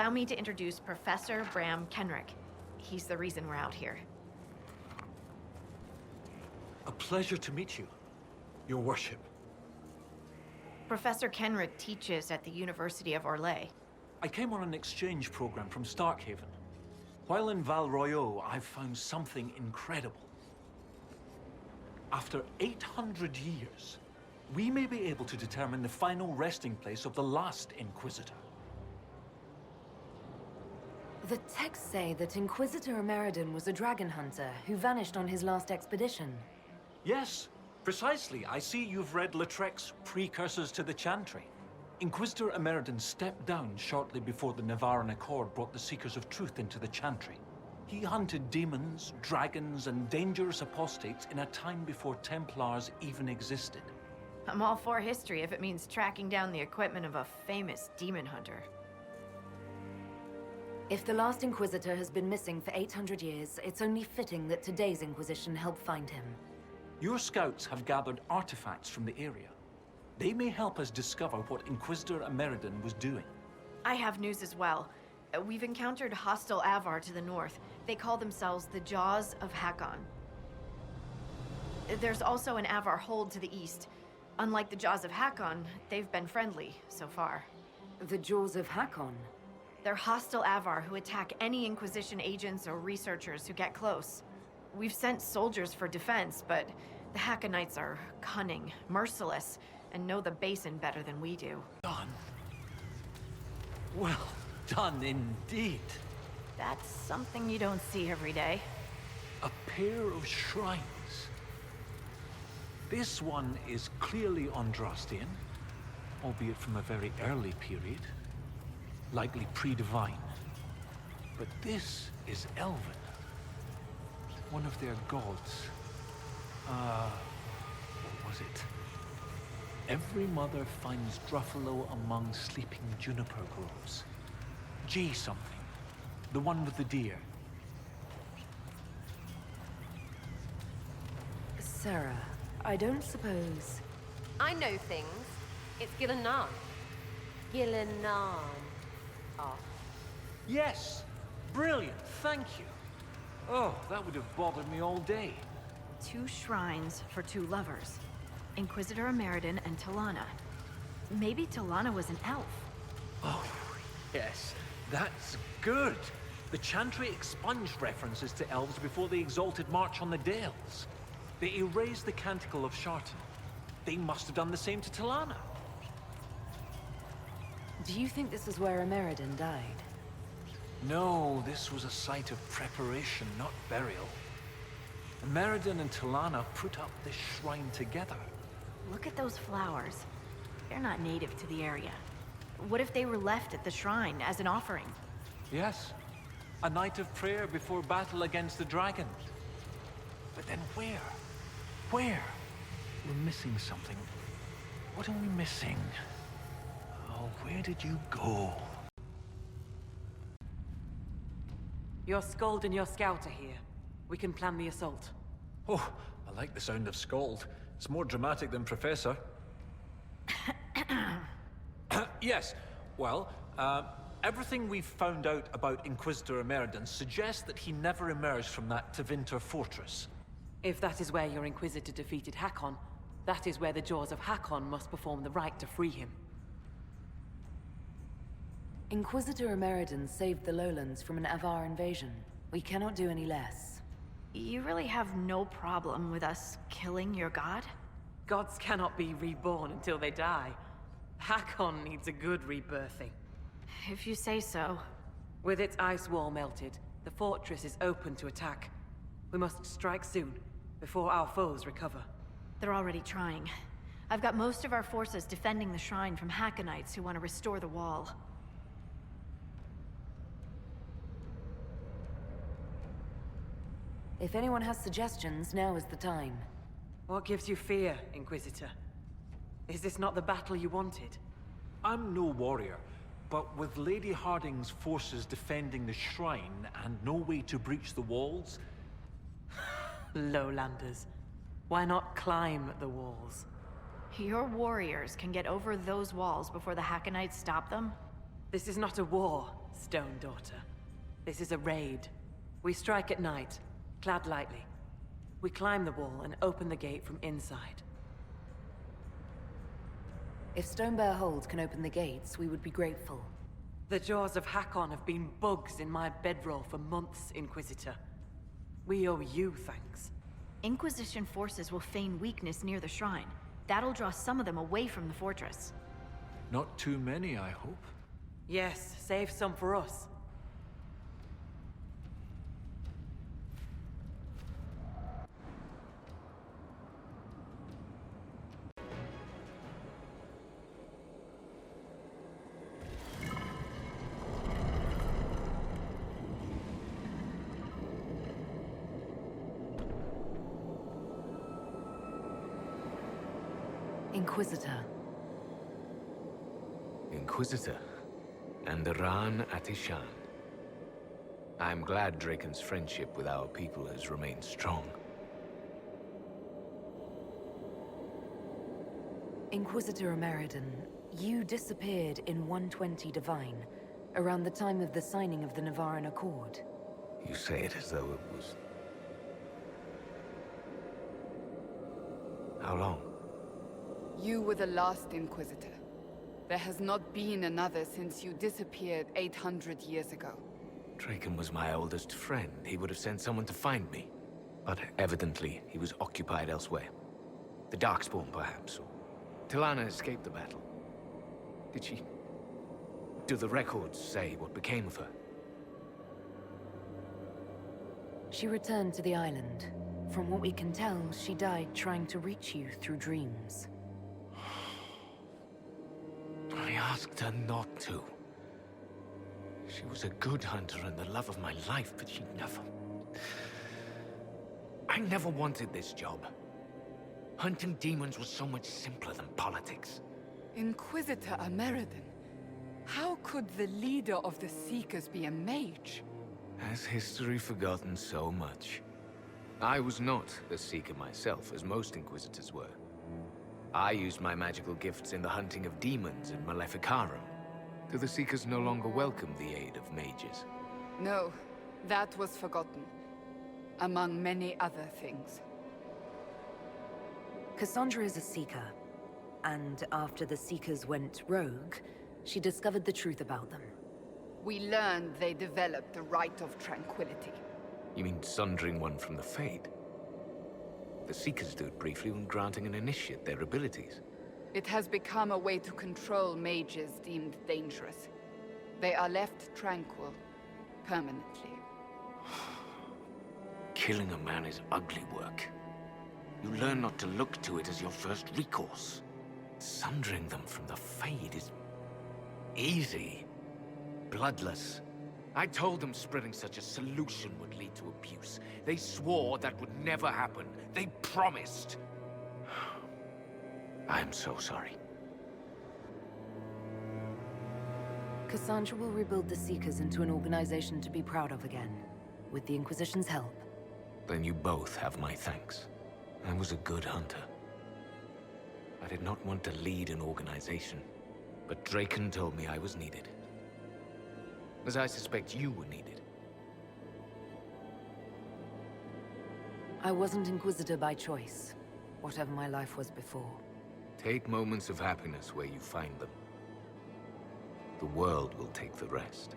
Allow me to introduce Professor Bram Kenrick. He's the reason we're out here. A pleasure to meet you, Your Worship. Professor Kenrick teaches at the University of Orlais. I came on an exchange program from Starkhaven. While in Val Royeaux, I've found something incredible. After 800 years, we may be able to determine the final resting place of the last Inquisitor. The texts say that Inquisitor Meriden was a dragon hunter who vanished on his last expedition. Yes, precisely. I see you've read Lautrec's Precursors to the Chantry. Inquisitor Meriden stepped down shortly before the Nevarran Accord brought the Seekers of Truth into the Chantry. He hunted demons, dragons, and dangerous apostates in a time before Templars even existed. I'm all for history if it means tracking down the equipment of a famous demon hunter. If the last Inquisitor has been missing for 800 years, it's only fitting that today's Inquisition help find him. Your scouts have gathered artifacts from the area. They may help us discover what Inquisitor Meriden was doing. I have news as well. We've encountered hostile Avar to the north. They call themselves the Jaws of Hakkon. There's also an Avar hold to the east. Unlike the Jaws of Hakkon, they've been friendly so far. The Jaws of Hakkon? They're hostile Avar who attack any Inquisition agents or researchers who get close. We've sent soldiers for defense, but the Hakkonites are cunning, merciless, and know the basin better than we do. Done. Well done indeed. That's something you don't see every day. A pair of shrines. This one is clearly Andrastian, albeit from a very early period, likely pre-divine. But this is Elven, one of their gods. What was it? Every mother finds Druffalo among sleeping juniper groves. G something. The one with the deer. Sarah, I don't suppose... I know things. It's Gillenan. Gillenan. Ah. Yes! Brilliant, thank you. Oh, that would have bothered me all day. 2 shrines for 2 lovers. Inquisitor Meriden and Talana. Maybe Talana was an elf. Oh, yes. That's good. The Chantry expunged references to elves before the Exalted March on the Dales. They erased the Canticle of Shartan. They must have done the same to Talana. Do you think this is where Meriden died? No, this was a site of preparation, not burial. Meriden and Talana put up this shrine together. Look at those flowers. They're not native to the area. What if they were left at the shrine as an offering? Yes. A night of prayer before battle against the dragon. But then where? Where? We're missing something. What are we missing? Oh, where did you go? Your Skald and your Scout are here. We can plan the assault. Oh, I like the sound of Skald. It's more dramatic than Professor. Yes. Well, everything we've found out about Inquisitor Meriden suggests that he never emerged from that Tevinter fortress. If that is where your Inquisitor defeated Hakkon, that is where the Jaws of Hakkon must perform the rite to free him. Inquisitor Meriden saved the lowlands from an Avar invasion. We cannot do any less. You really have no problem with us killing your god? Gods cannot be reborn until they die. Hakkon needs a good rebirthing. If you say so. With its ice wall melted, the fortress is open to attack. We must strike soon, before our foes recover. They're already trying. I've got most of our forces defending the shrine from Hakkonites who want to restore the wall. If anyone has suggestions, now is the time. What gives you fear, Inquisitor? Is this not the battle you wanted? I'm no warrior, but with Lady Harding's forces defending the shrine and no way to breach the walls... Lowlanders. Why not climb the walls? Your warriors can get over those walls before the Hakkonites stop them? This is not a war, Stone Daughter. This is a raid. We strike at night, clad lightly. We climb the wall and open the gate from inside. If Stonebear Hold can open the gates, we would be grateful. The Jaws of Hakkon have been bugs in my bedroll for months, Inquisitor. We owe you thanks. Inquisition forces will feign weakness near the shrine. That'll draw some of them away from the fortress. Not too many, I hope. Yes, save some for us. Inquisitor. Inquisitor. And Ran Atishan. I'm glad Draken's friendship with our people has remained strong. Inquisitor Ameridan, you disappeared in 120 Divine, around the time of the signing of the Nevarran Accord. You say it as though it was... How long? You were the last Inquisitor. There has not been another since you disappeared 800 years ago. Draken was my oldest friend. He would have sent someone to find me. But evidently, he was occupied elsewhere. The Darkspawn, perhaps, or... Tilana escaped the battle. Did she... Do the records say what became of her? She returned to the island. From what we can tell, she died trying to reach you through dreams. I asked her not to. She was a good hunter and the love of my life, but she never... I never wanted this job. Hunting demons was so much simpler than politics. Inquisitor Ameridan, how could the leader of the Seekers be a mage? Has history forgotten so much? I was not a Seeker myself, as most Inquisitors were. I used my magical gifts in the hunting of demons in Maleficarum. Do the Seekers no longer welcome the aid of mages? No, that was forgotten. Among many other things. Cassandra is a Seeker, and after the Seekers went rogue, she discovered the truth about them. We learned they developed the Rite of Tranquility. You mean sundering one from the Fade? The Seekers do it briefly when granting an initiate their abilities. It has become a way to control mages deemed dangerous. They are left tranquil, permanently. Killing a man is ugly work. You learn not to look to it as your first recourse. Sundering them from the Fade is... easy. Bloodless. I told them spreading such a solution would lead to abuse. They swore that would never happen. They promised. I'm so sorry. Cassandra will rebuild the Seekers into an organization to be proud of again, with the Inquisition's help. Then you both have my thanks. I was a good hunter. I did not want to lead an organization, but Draken told me I was needed. As I suspect you were needed. I wasn't Inquisitor by choice, whatever my life was before. Take moments of happiness where you find them. The world will take the rest.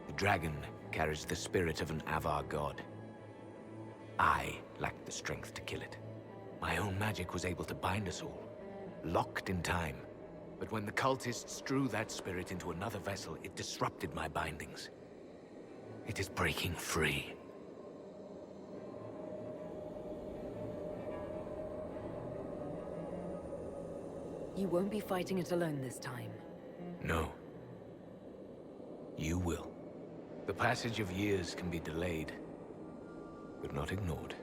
The dragon carries the spirit of an Avar god. I lacked the strength to kill it. My own magic was able to bind us all, locked in time. But when the cultists drew that spirit into another vessel, it disrupted my bindings. It is breaking free. You won't be fighting it alone this time. No. You will. The passage of years can be delayed, but not ignored.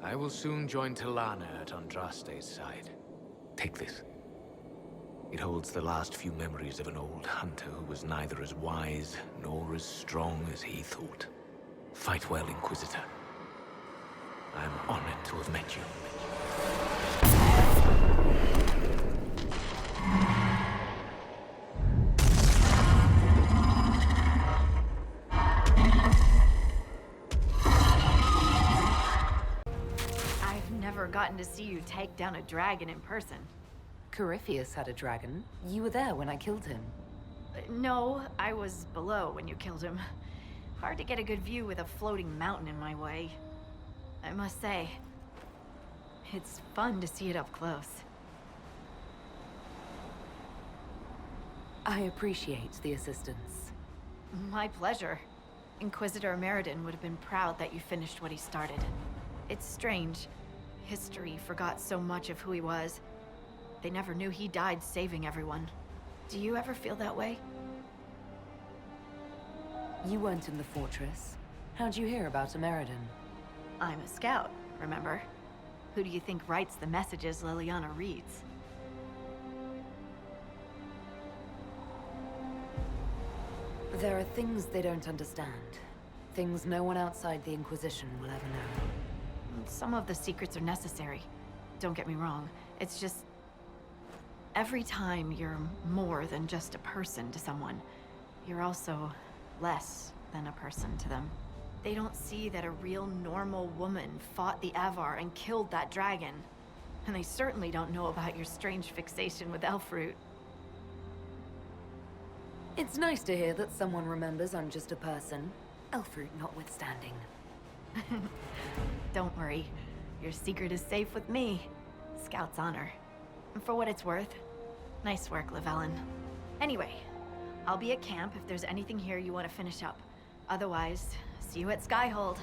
I will soon join Tilana at Andraste's side. Take this. It holds the last few memories of an old hunter who was neither as wise nor as strong as he thought. Fight well, Inquisitor. I am honored to have met you. gotten to see you take down a dragon in person. Corypheus had a dragon. You were there when I killed him. No, I was below when you killed him. Hard to get a good view with a floating mountain in my way. I must say, it's fun to see it up close. I appreciate the assistance. My pleasure. Inquisitor Meriden would have been proud that you finished what he started. It's strange. History forgot so much of who he was. They never knew he died saving everyone. Do you ever feel that way? You weren't in the fortress. How'd you hear about Meriden? I'm a scout, remember? Who do you think writes the messages Liliana reads? There are things they don't understand. Things no one outside the Inquisition will ever know. Some of the secrets are necessary. Don't get me wrong. It's just... every time you're more than just a person to someone, you're also less than a person to them. They don't see that a real normal woman fought the Avar and killed that dragon. And they certainly don't know about your strange fixation with Elfroot. It's nice to hear that someone remembers I'm just a person, Elfroot notwithstanding. Don't worry. Your secret is safe with me. Scout's honor. And for what it's worth, nice work, Llewellyn. Anyway, I'll be at camp if there's anything here you want to finish up. Otherwise, see you at Skyhold.